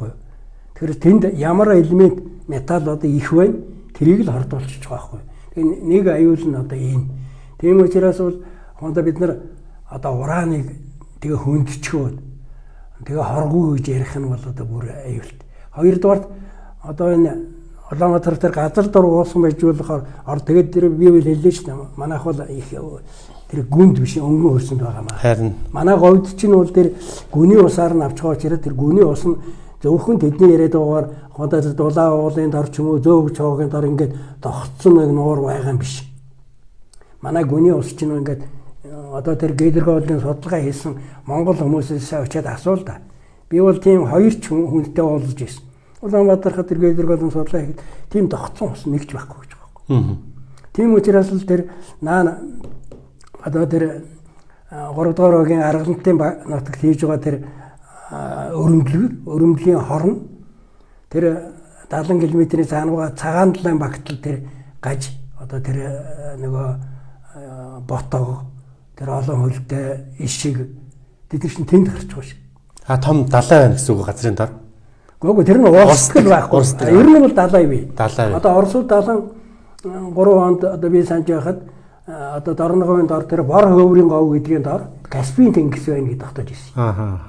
байхгүй юу. Тэгэхээр тэнд ямар элемент металл одоо их байна тэрийг л хордуулчих байгаа байхгүй. Тэгээ нэг аюул нь одоо энэ. Тийм учраас бол хондоо бид нар одоо урааныг тэгээ хөндчихөө тэгээ хоргүй гэж ярих нь бол одоо бүр аюулт. Хоёрдугаар одоо энэ Улаанбаатар дээр газар дор уусан байж болохоор тэгээд тэр би үл хэллээ шүү дээ. Манайх бол их тэр гүнд биш өнгөн хөрсөнд байгаа маа. Харин манай говьд чинь бол тэр гүний усаар нь авч байгаа учраас тэр гүний ус нь зөвхөн тэдний яриад байгаагаар хондоо дулаан уулын дор ч юм уу зөөгч цоогийн дор ингээд тогтсон нэг нуур байгаа юм биш. Манай гүний ус чинь ингээд одоо тэр гидроголын судалгаа хийсэн монгол хүмүүсээс очиад асуул да. Би бол тийм хоёр ч хүнтэй уулзж ирсэн. Улаанбаатархад тэр гидроголын судалгаа хийхэд тийм тогтсон ус нэгч байхгүй гэж байгаа юм. Тийм учраас л тэр одоо тэр 3 дугаар огийн аргалтын нутагт хийж байгаа тэр өрөмдлөгийн хорн тэр 70 км-ийн цаанаа цагаан далайн багтал тэр гаж одоо тэр нөгөө ботог тэр олон хөлтэй ишиг тэд чинь тэнд гарч байгаа шиг. Том далай байна гэсэн үг газрын дор. Гүг тэр нь уурсгал байхгүй. Ер нь бол далай бий. Одоо Оросууд 73 онд одоо би санаж байхад одоо Дорноговын дор тэр бор хөврийн гов гэдгийн дор Каспийн тэнгис байна гэж тогтоож ирсэн.